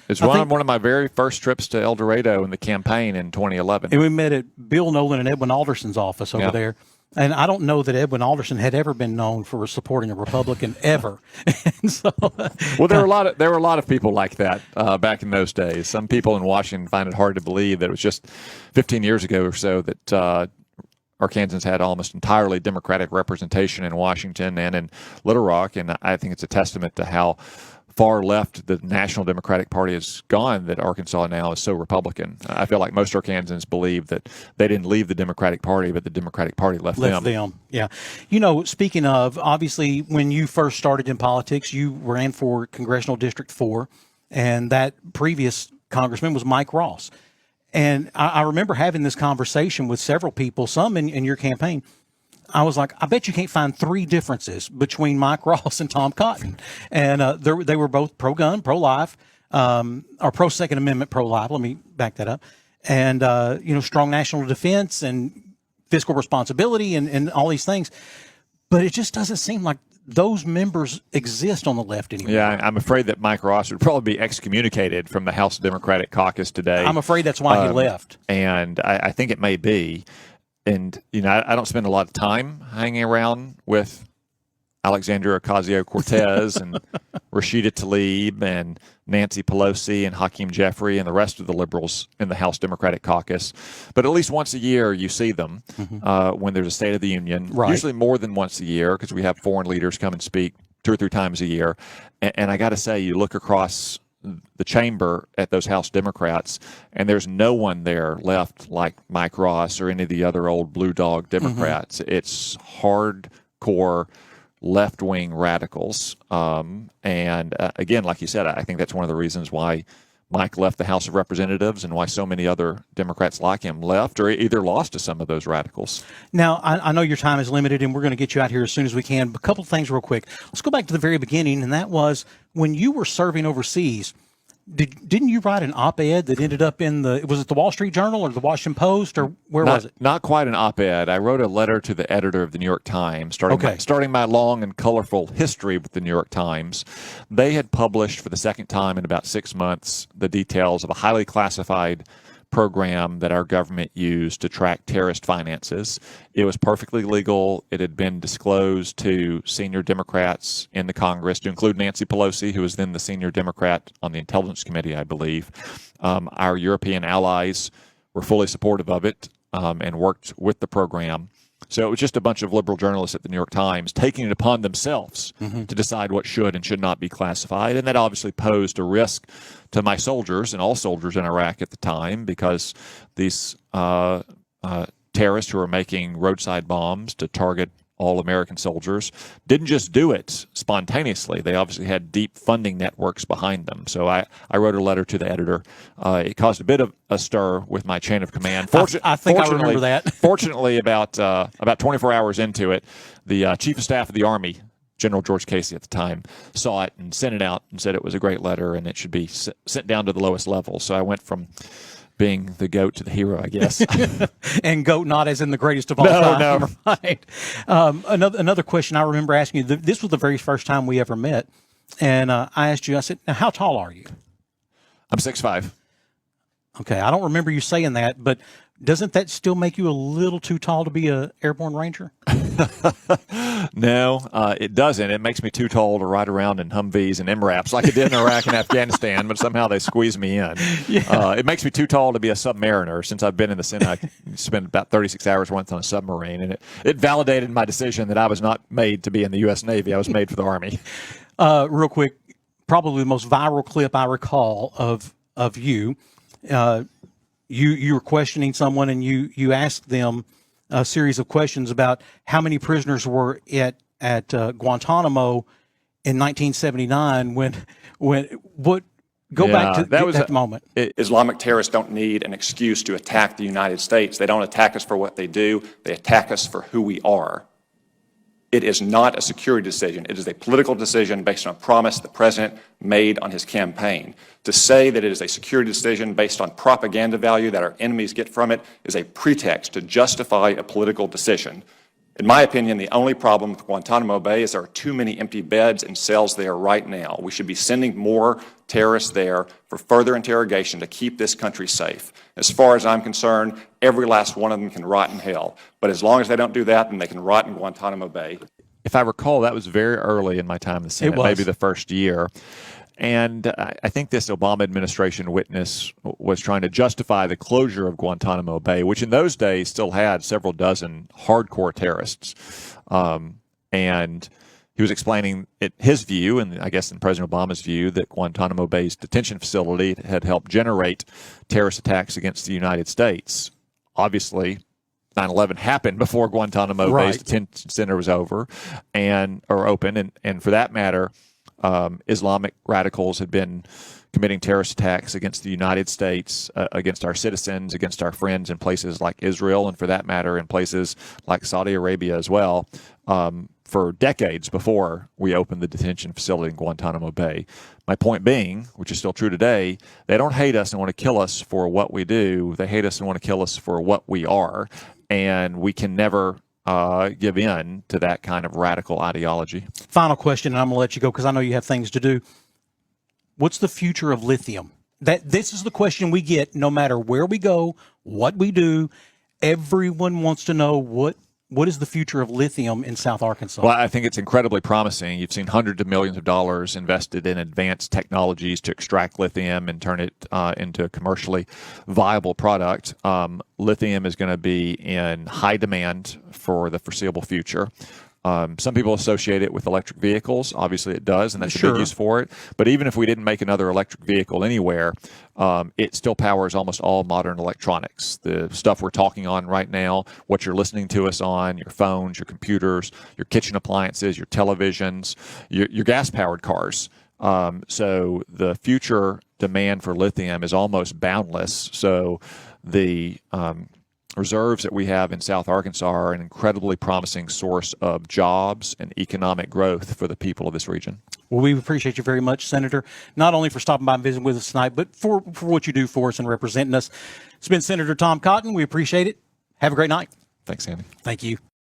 It's one of my very first trips to El Dorado in the campaign in 2011. And we met at Bill Nolan and Edwin Alderson's office over there. And I don't know that Edwin Alderson had ever been known for supporting a Republican ever. And so, well, there were a lot of people like that back in those days. Some people in Washington find it hard to believe that it was just 15 years ago or so that Arkansans had almost entirely Democratic representation in Washington and in Little Rock. And I think it's a testament to how far left the National Democratic Party has gone that Arkansas now is so Republican. I feel like most Arkansans believe that they didn't leave the Democratic Party, but the Democratic Party left them. Yeah. You know, speaking of, obviously, when you first started in politics, you ran for Congressional District 4, and that previous congressman was Mike Ross. And I remember having this conversation with several people, some in your campaign. I was like, I bet you can't find three differences between Mike Ross and Tom Cotton. And they were both pro-gun, pro-life, or pro-Second Amendment, pro-life. Let me back that up. And, strong national defense and fiscal responsibility and all these things. But it just doesn't seem like those members exist on the left anymore. Yeah, I'm afraid that Mike Ross would probably be excommunicated from the House Democratic Caucus today. I'm afraid that's why he left. And I think it may be. And, I don't spend a lot of time hanging around with Alexandria Ocasio-Cortez and Rashida Tlaib and Nancy Pelosi and Hakeem Jeffrey and the rest of the liberals in the House Democratic Caucus. But at least once a year you see them when there's a State of the Union, usually more than once a year because we have foreign leaders come and speak 2 or 3 times a year. And I got to say, you look across the chamber at those House Democrats, and there's no one there left like Mike Ross or any of the other old blue dog Democrats. It's hardcore left-wing radicals. And again, like you said, I think that's one of the reasons why Mike left the House of Representatives and why so many other Democrats like him left or either lost to some of those radicals. Now, I know your time is limited, and we're going to get you out here as soon as we can. But a couple of things real quick. Let's go back to the very beginning, and that was when you were serving overseas. Didn't you write an op-ed that ended up in was it the Wall Street Journal or the Washington Post, or where was it? Not quite an op-ed. I wrote a letter to the editor of the New York Times, starting my long and colorful history with the New York Times. They had published for the second time in about 6 months the details of a highly classified program that our government used to track terrorist finances. It was perfectly legal. It had been disclosed to senior Democrats in the Congress, to include Nancy Pelosi, who was then the senior Democrat on the Intelligence Committee, I believe. Our European allies were fully supportive of it and worked with the program. So it was just a bunch of liberal journalists at the New York Times taking it upon themselves to decide what should and should not be classified. And that obviously posed a risk to my soldiers and all soldiers in Iraq at the time, because these terrorists who were making roadside bombs to target all American soldiers didn't just do it spontaneously. They obviously had deep funding networks behind them. So I wrote a letter to the editor. It caused a bit of a stir with my chain of command. I think I remember that. Fortunately, about 24 hours into it, the Chief of Staff of the Army, General George Casey at the time, saw it and sent it out and said it was a great letter and it should be sent down to the lowest level. So I went from being the goat to the hero, I guess. And goat not as in the greatest of all time. No. Right. Another question I remember asking you, this was the very first time we ever met, and I asked you, I said, now, how tall are you? I'm 6'5". Okay, I don't remember you saying that, but doesn't that still make you a little too tall to be an airborne ranger? No, it doesn't. It makes me too tall to ride around in Humvees and MRAPs like it did in Iraq and Afghanistan, but somehow they squeeze me in. Yeah. It makes me too tall to be a submariner. Since I've been in the Senate, I spent about 36 hours once on a submarine, and it validated my decision that I was not made to be in the U.S. Navy. I was made for the Army. Real quick, probably the most viral clip I recall of you. You were questioning someone, and you asked them a series of questions about how many prisoners were at Guantanamo in 1979. Go back to that moment. Islamic terrorists don't need an excuse to attack the United States. They don't attack us for what they do. They attack us for who we are. It is not a security decision. It is a political decision based on a promise the president made on his campaign. To say that it is a security decision based on propaganda value that our enemies get from it is a pretext to justify a political decision. In my opinion, the only problem with Guantanamo Bay is there are too many empty beds and cells there right now. We should be sending more terrorists there for further interrogation to keep this country safe. As far as I'm concerned, every last one of them can rot in hell. But as long as they don't do that, then they can rot in Guantanamo Bay. If I recall, that was very early in my time in the Senate, maybe the first year. And I think this Obama administration witness was trying to justify the closure of Guantanamo Bay, which in those days still had several dozen hardcore terrorists. And he was explaining his view, and I guess in President Obama's view, that Guantanamo Bay's detention facility had helped generate terrorist attacks against the United States. Obviously, 9/11 happened before Guantanamo Bay's detention center was open, and for that matter, Islamic radicals had been committing terrorist attacks against the United States, against our citizens, against our friends in places like Israel, and for that matter, in places like Saudi Arabia as well, for decades before we opened the detention facility in Guantanamo Bay. My point being, which is still true today, they don't hate us and want to kill us for what we do. They hate us and want to kill us for what we are, and we can never give in to that kind of radical ideology. Final question, and I'm going to let you go because I know you have things to do. What's the future of lithium? This is the question we get no matter where we go, what we do. Everyone wants to know what is the future of lithium in South Arkansas? Well, I think it's incredibly promising. You've seen hundreds of millions of dollars invested in advanced technologies to extract lithium and turn it into a commercially viable product. Lithium is going to be in high demand for the foreseeable future. Some people associate it with electric vehicles. Obviously, it does, and that's a big use for it. But even if we didn't make another electric vehicle anywhere, it still powers almost all modern electronics. The stuff we're talking on right now, what you're listening to us on, your phones, your computers, your kitchen appliances, your televisions, your gas-powered cars. So the future demand for lithium is almost boundless. So the reserves that we have in South Arkansas are an incredibly promising source of jobs and economic growth for the people of this region. Well, we appreciate you very much, Senator, not only for stopping by and visiting with us tonight, but for what you do for us and representing us. It's been Senator Tom Cotton. We appreciate it. Have a great night. Thanks, Andy. Thank you.